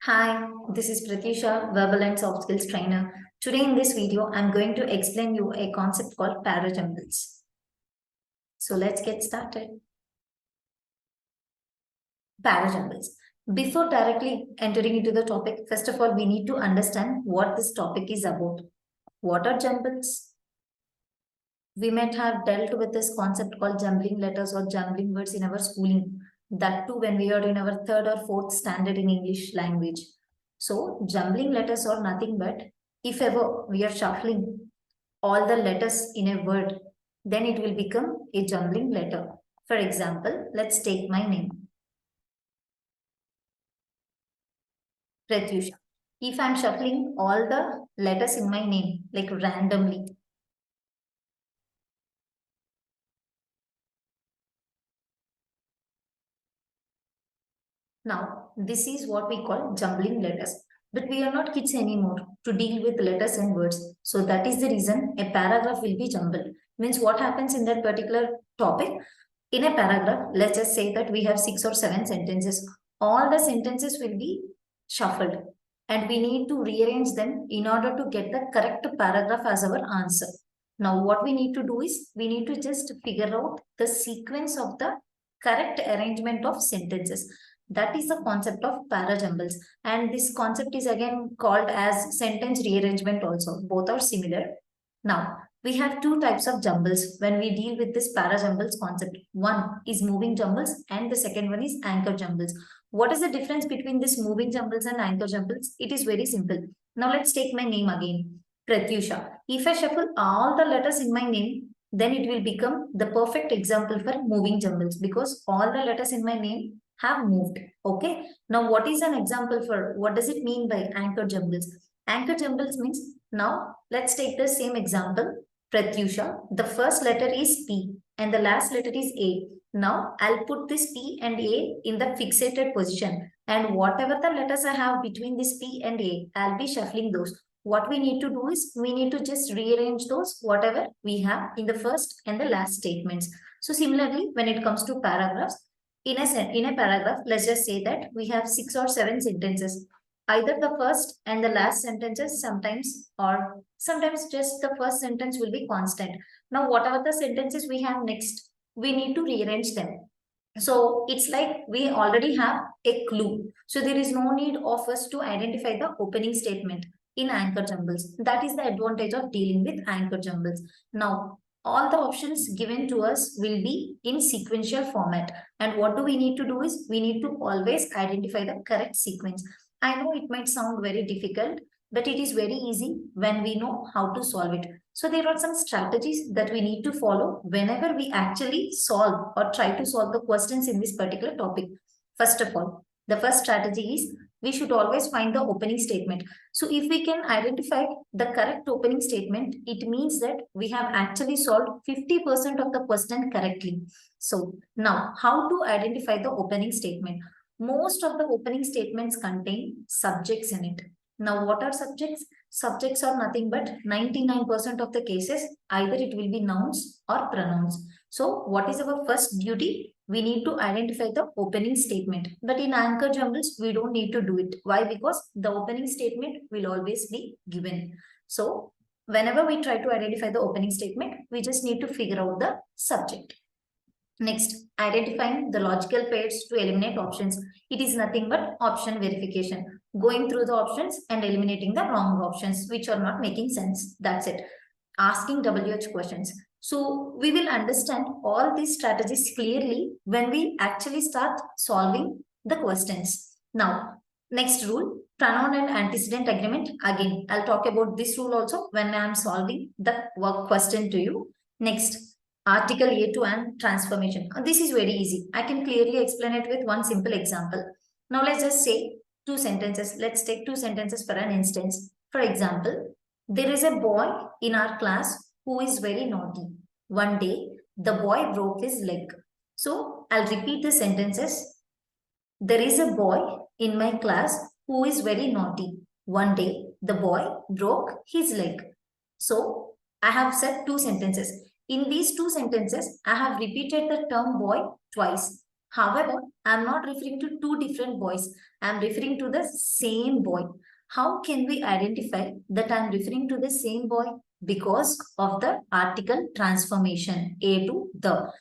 Hi, this is Prathyusha, Verbal and Soft Skills Trainer. Today in this video, I'm going to explain you a concept called parajumbles. So let's get started. Parajumbles. Before directly entering into the topic, first of all, we need to understand what this topic is about. What are jumbles? We might have dealt with this concept called jumbling letters or jumbling words in our schooling. That too when we are in our third or fourth standard in English language. So jumbling letters are nothing but if ever we are shuffling all the letters in a word, then it will become a jumbling letter. For example, let's take my name, Prathyusha. If I'm shuffling all the letters in my name, like randomly, now, this is what we call jumbling letters. But we are not kids anymore to deal with letters and words. So that is the reason a paragraph will be jumbled. Means what happens in that particular topic? In a paragraph, let's just say that we have 6 or 7 sentences. All the sentences will be shuffled. And we need to rearrange them in order to get the correct paragraph as our answer. Now, what we need to do is we need to just figure out the sequence of the correct arrangement of sentences. That is the concept of parajumbles. And this concept is again called as sentence rearrangement also. Both are similar. Now, we have two types of jumbles when we deal with this parajumbles concept. One is moving jumbles and the second one is anchor jumbles. What is the difference between this moving jumbles and anchor jumbles? It is very simple. Now let's take my name again, Pratyusha. If I shuffle all the letters in my name, then it will become the perfect example for moving jumbles because all the letters in my name have moved. Okay. Now, what is an example for what does it mean by anchor jumbles? Anchor jumbles means now let's take the same example. Pratyusha, the first letter is P and the last letter is A. Now I'll put this P and A in the fixated position and whatever the letters I have between this P and A, I'll be shuffling those. What we need to do is we need to just rearrange those whatever we have in the first and the last statements. So similarly, when it comes to paragraphs, in a paragraph, let's just say that we have 6 or 7 sentences. Either the first and the last sentences sometimes or sometimes just the first sentence will be constant. Now, whatever the sentences we have next, we need to rearrange them. So it's like we already have a clue. So there is no need of us to identify the opening statement in anchor jumbles. That is the advantage of dealing with anchor jumbles. Now, all the options given to us will be in sequential format. And what do we need to do is we need to always identify the correct sequence. I know it might sound very difficult, but it is very easy when we know how to solve it. So there are some strategies that we need to follow whenever we actually solve or try to solve the questions in this particular topic. First of all, the first strategy is we should always find the opening statement. So if we can identify the correct opening statement, it means that we have actually solved 50% of the question correctly. So now how to identify the opening statement? Most of the opening statements contain subjects in it. Now, what are subjects? Subjects are nothing but 99% of the cases, either it will be nouns or pronouns. So, what is our first duty? We need to identify the opening statement. But in anchor jumbles, we don't need to do it. Why? Because the opening statement will always be given. So, whenever we try to identify the opening statement, we just need to figure out the subject. Next, identifying the logical pairs to eliminate options. It is nothing but option verification. Going through the options and eliminating the wrong options which are not making sense. That's it. Asking WH questions. So we will understand all these strategies clearly when we actually start solving the questions. Now, next rule, pronoun and antecedent agreement. Again, I'll talk about this rule also when I am solving the work question to you. Next, article A2 and transformation. This is very easy. I can clearly explain it with one simple example. Now let's just say 2 sentences. Let's take 2 sentences for an instance. For example, there is a boy in our class who is very naughty. One day, the boy broke his leg. So I'll repeat the sentences. There is a boy in my class who is very naughty. One day, the boy broke his leg. So I have said 2 sentences. In these 2 sentences, I have repeated the term boy twice. However, I'm not referring to two different boys. I'm referring to the same boy. How can we identify that I'm referring to the same boy? Because of the article transformation, a to the.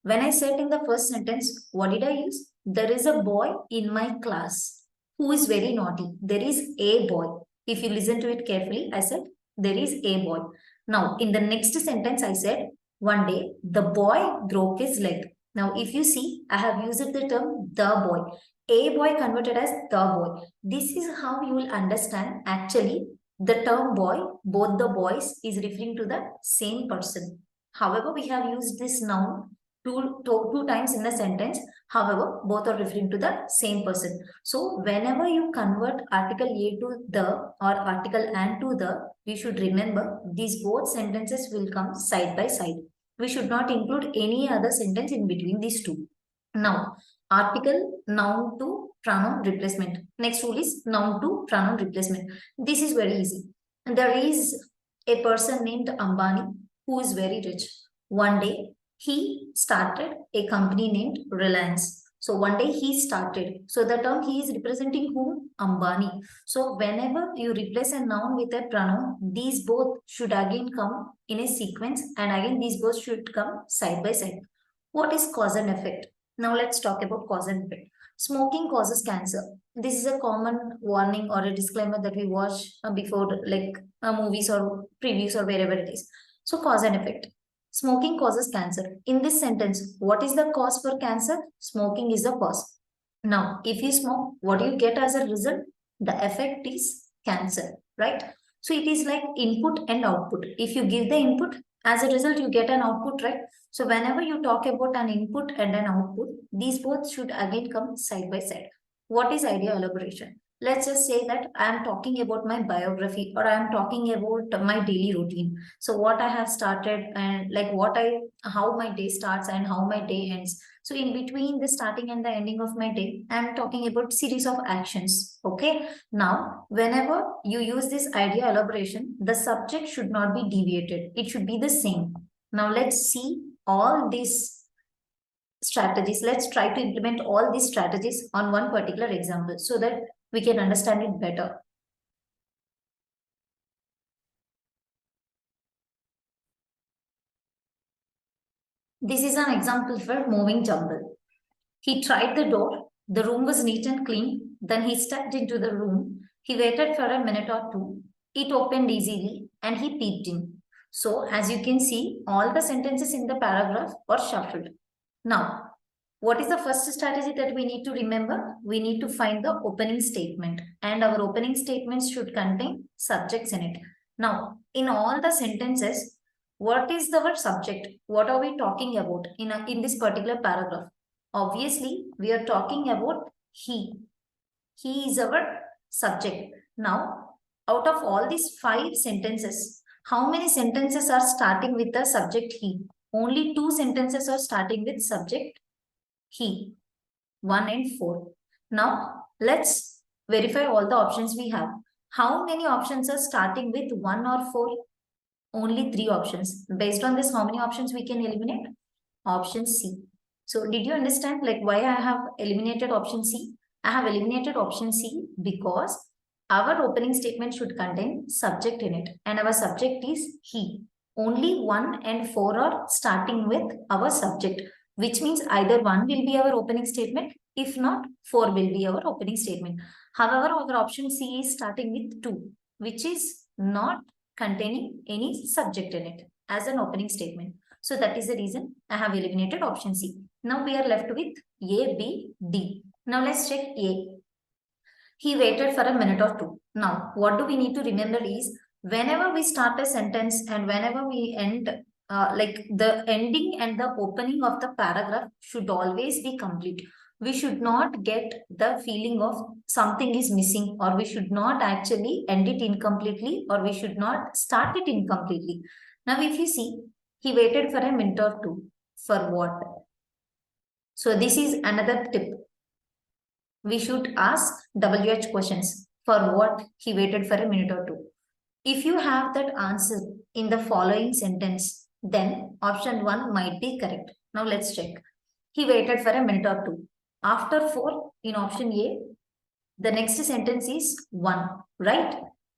When I said in the first sentence, what did I use? There is a boy in my class who is very naughty. There is a boy. If you listen to it carefully, I said, there is a boy. Now, in the next sentence, I said, one day the boy broke his leg. Now, if you see, I have used the term the boy. A boy converted as the boy. This is how you will understand actually the term boy, both the boys is referring to the same person. However, we have used this noun two times in a sentence. However, both are referring to the same person. So whenever you convert article a to the or article and to the, we should remember these both sentences will come side by side. We should not include any other sentence in between these two. Now, article noun to pronoun replacement. Next rule is noun to pronoun replacement. This is very easy. And there is a person named Ambani who is very rich. One day, he started a company named Reliance. So one day he started. So the term he is representing whom? Ambani. So whenever you replace a noun with a pronoun, these both should again come in a sequence and again these both should come side by side. What is cause and effect? Now let's talk about cause and effect. Smoking causes cancer. This is a common warning or a disclaimer that we watch before like movies or previews or wherever it is. So cause and effect. Smoking causes cancer. In this sentence, what is the cause for cancer? Smoking is the cause. Now, if you smoke, what do you get as a result? The effect is cancer, right? So it is like input and output. If you give the input, as a result, you get an output, right? So whenever you talk about an input and an output, these both should again come side by side. What is idea elaboration? Let's just say that I am talking about my biography or I am talking about my daily routine. So what I have started and like how my day starts and how my day ends. So in between the starting and the ending of my day, I'm talking about series of actions. Okay. Now, whenever you use this idea elaboration, the subject should not be deviated. It should be the same. Now let's see all these strategies. Let's try to implement all these strategies on one particular example so that we can understand it better. This is an example for moving jumble. He tried the door. The room was neat and clean. Then he stepped into the room. He waited for a minute or two. It opened easily and he peeked in. So, as you can see, all the sentences in the paragraph are shuffled. Now, what is the first strategy that we need to remember? We need to find the opening statement, and our opening statements should contain subjects in it. Now, in all the sentences, what is the word subject? What are we talking about in this particular paragraph? Obviously, we are talking about he. He is our subject. Now, out of all these 5 sentences, how many sentences are starting with the subject he? Only 2 sentences are starting with subject he. 1 and 4. Now, let's verify all the options we have. How many options are starting with 1 or 4? Only 3 options. Based on this, how many options we can eliminate? Option C. So did you understand like why I have eliminated option C? I have eliminated option C because our opening statement should contain subject in it and our subject is he. Only 1 and 4 are starting with our subject, which means either 1 will be our opening statement. If not, 4 will be our opening statement. However, our option C is starting with 2, which is not containing any subject in it as an opening statement. So that is the reason I have eliminated option C. Now we are left with A, B, D. Now let's check A. He waited for a minute or two. Now, what do we need to remember is whenever we start a sentence and whenever we end, like the ending and the opening of the paragraph should always be complete. We should not get the feeling of something is missing, or we should not actually end it incompletely, or we should not start it incompletely. Now, if you see, he waited for a minute or two. For what? So this is another tip. We should ask WH questions. For what he waited for a minute or two. If you have that answer in the following sentence, then option 1 might be correct. Now let's check. He waited for a minute or two. After 4, in option A, the next sentence is 1, right?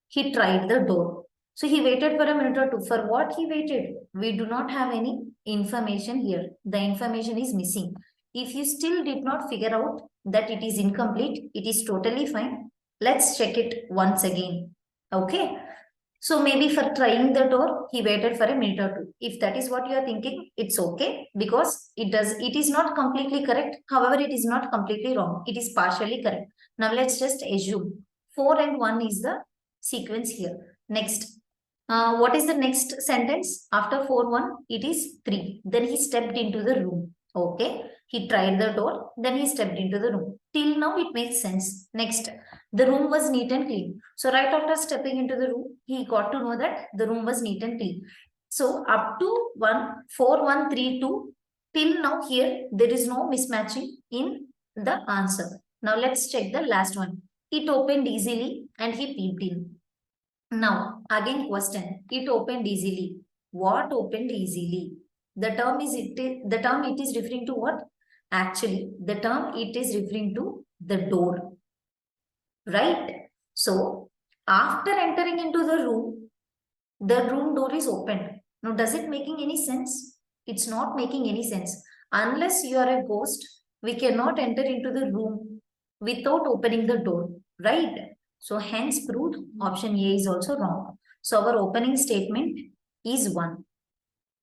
He tried the door. So he waited for a minute or two. For what he waited? We do not have any information here. The information is missing. If you still did not figure out that it is incomplete, it is totally fine. Let's check it once again. Okay. So maybe for trying the door, he waited for a minute or two. If that is what you are thinking, it's okay because it is not completely correct. However, it is not completely wrong. It is partially correct. Now let's just assume 4 and 1 is the sequence here. Next, what is the next sentence? After 4, 1, it is 3. Then he stepped into the room. Okay. He tried the door. Then he stepped into the room. Till now, it makes sense. Next, the room was neat and clean. So right after stepping into the room, he got to know that the room was neat and clean. So up to 1, 4, 1, 3, 2, till now here, there is no mismatching in the answer. Now let's check the last one. It opened easily and he peeped in. Now, again question. It opened easily. What opened easily? The term it is referring to what? Actually, the term it is referring to the door. Right? So, after entering into the room door is opened. Now, does it making any sense? It's not making any sense. Unless you are a ghost, we cannot enter into the room without opening the door. Right? So, hence proved option A is also wrong. So, our opening statement is 1.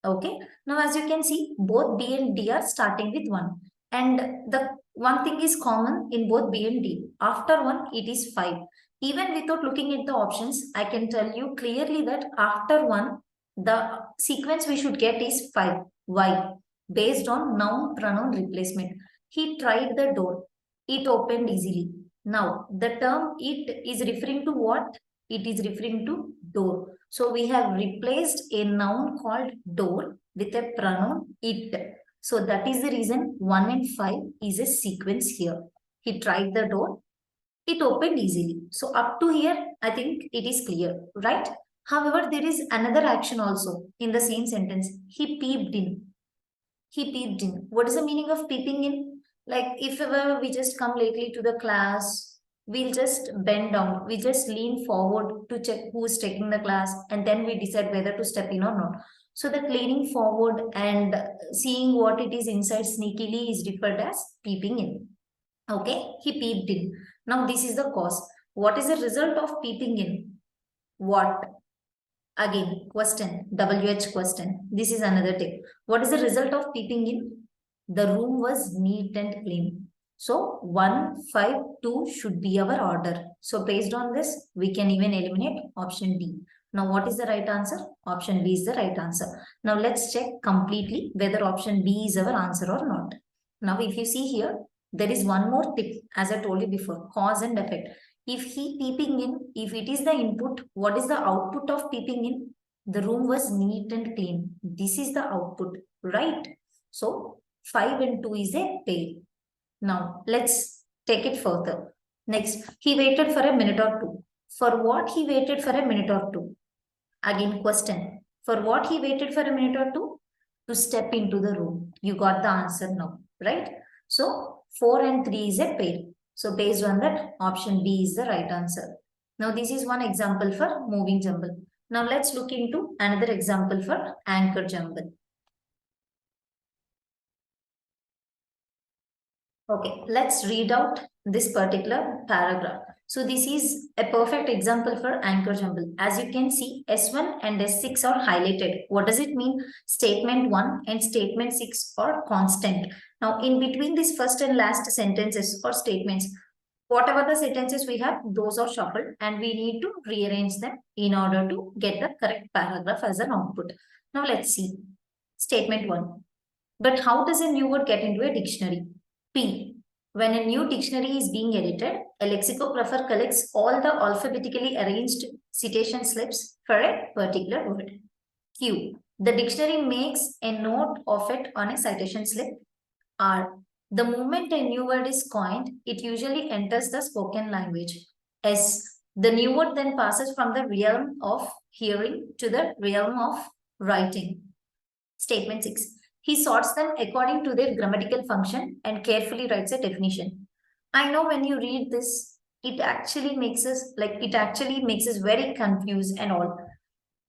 Okay. Now, as you can see, both B and D are starting with 1. And the one thing is common in both B and D. After 1, it is 5. Even without looking at the options, I can tell you clearly that after 1, the sequence we should get is 5. Why? Based on noun pronoun replacement. He tried the door. It opened easily. Now, the term it is referring to what? It is referring to door. So we have replaced a noun called door with a pronoun it. So that is the reason 1 and 5 is a sequence here. He tried the door. It opened easily. So up to here, I think it is clear, right? However, there is another action also in the same sentence. He peeped in. He peeped in. What is the meaning of peeping in? Like if ever we just come lately to the class, we'll just bend down. We just lean forward to check who's taking the class and then we decide whether to step in or not. So that leaning forward and seeing what it is inside sneakily is referred as peeping in. Okay, he peeped in. Now this is the cause. What is the result of peeping in? What? Again, question, WH question. This is another tip. What is the result of peeping in? The room was neat and clean. So 1, 5, 2 should be our order. So based on this, we can even eliminate option D. Now what is the right answer? Option B is the right answer. Now let's check completely whether option B is our answer or not. Now if you see here, there is one more tip as I told you before, cause and effect. If he peeping in, if it is the input, what is the output of peeping in? The room was neat and clean. This is the output, right? So 5 and 2 is a pair. Now let's take it further. Next, he waited for a minute or two. For what he waited for a minute or two? Again, question. For what he waited for a minute or two? To step into the room. You got the answer now, right? So 4 and 3 is a pair. So based on that, option B is the right answer. Now this is one example for moving jumble. Now let's look into another example for anchor jumble. Okay, let's read out this particular paragraph. So this is a perfect example for anchor jumble. As you can see, S1 and S6 are highlighted. What does it mean? Statement 1 and statement 6 are constant. Now, in between these first and last sentences or statements, whatever the sentences we have, those are shuffled and we need to rearrange them in order to get the correct paragraph as an output. Now, let's see. Statement 1. But how does a new word get into a dictionary? P. When a new dictionary is being edited, a lexicographer collects all the alphabetically arranged citation slips for a particular word. Q. The dictionary makes a note of it on a citation slip. R. The moment a new word is coined, it usually enters the spoken language. S. The new word then passes from the realm of hearing to the realm of writing. Statement 6. He sorts them according to their grammatical function and carefully writes a definition. I know when you read this, it actually makes us very confused and all.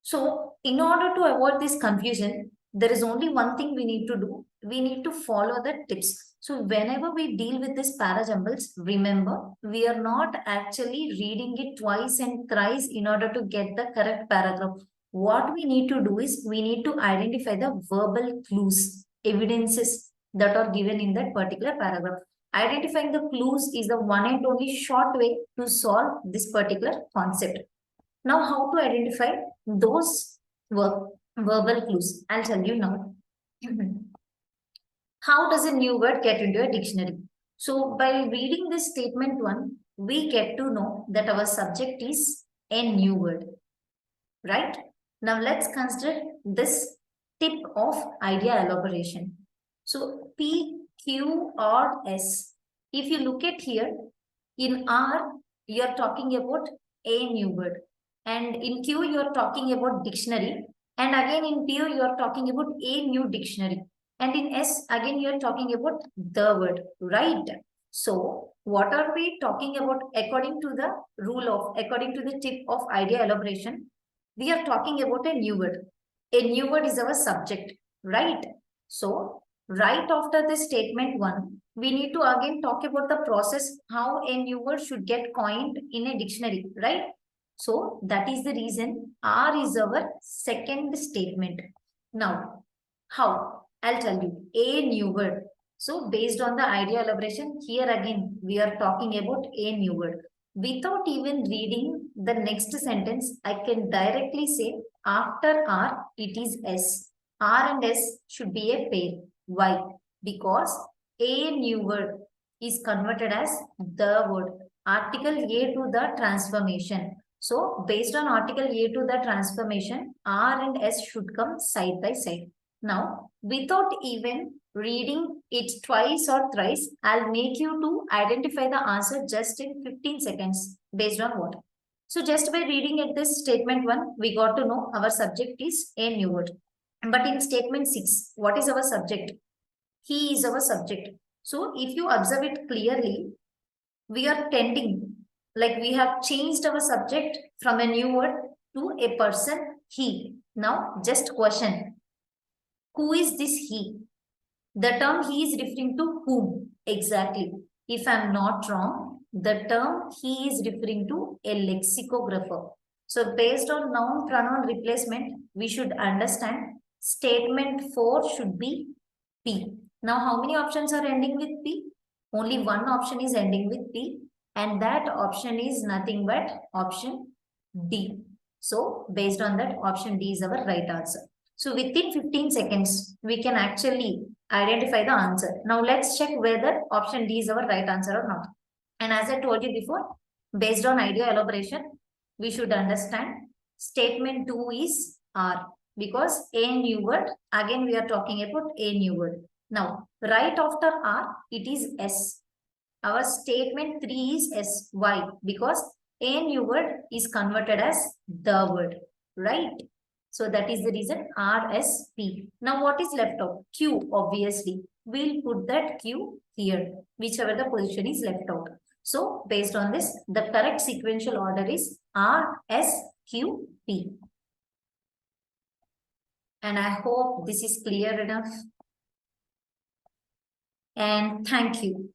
So, in order to avoid this confusion, there is only one thing we need to do. We need to follow the tips. So, whenever we deal with this parajumbles, remember, we are not actually reading it twice and thrice in order to get the correct paragraph. What we need to do is we need to identify the verbal clues, evidences that are given in that particular paragraph. Identifying the clues is the one and only short way to solve this particular concept. Now, how to identify those verbal clues? I'll tell you now. How does a new word get into a dictionary? So, by reading this statement one, we get to know that our subject is a new word, right? Now, let's consider this tip of idea elaboration. So, P, Q, or S. If you look at here, in R, you're talking about a new word. And in Q, you're talking about dictionary. And again in P, you're talking about a new dictionary. And in S, again, you're talking about the word, right? So, what are we talking about according to according to the tip of idea elaboration? We are talking about a new word. A new word is our subject, right? So, right after this statement one, we need to again talk about the process how a new word should get coined in a dictionary, right? So that is the reason R is our second statement. Now, how? I'll tell you. A new word. So based on the idea elaboration, here again we are talking about a new word. Without even reading the next sentence, I can directly say after R, it is S. R and S should be a pair. Why? Because a new word is converted as the word. Article A to the transformation. So, based on article A to the transformation, R and S should come side by side. Now, without even reading it twice or thrice, I'll make you to identify the answer just in 15 seconds. Based on what? So, just by reading at this statement 1, we got to know our subject is a new word. But in statement 6, what is our subject? He is our subject. So if you observe it clearly, we are tending, like we have changed our subject from a new word to a person, he. Now, just question, who is this he? The term he is referring to whom? Exactly. If I'm not wrong, the term he is referring to a lexicographer. So based on noun pronoun replacement, we should understand statement 4 should be P. Now, how many options are ending with P? Only one option is ending with P, and that option is nothing but option D. So, based on that, option D is our right answer. So, within 15 seconds, we can actually identify the answer. Now, let's check whether option D is our right answer or not. And as I told you before, based on idea elaboration, we should understand statement 2 is R because a new word, again we are talking about a new word. Now, right after R, it is S. Our statement 3 is S. Why? Because a new word is converted as the word, right? So that is the reason R, S, P. Now what is left out? Q, obviously. We'll put that Q here, whichever the position is left out. So based on this, the correct sequential order is R, S, Q, P. And I hope this is clear enough. And thank you.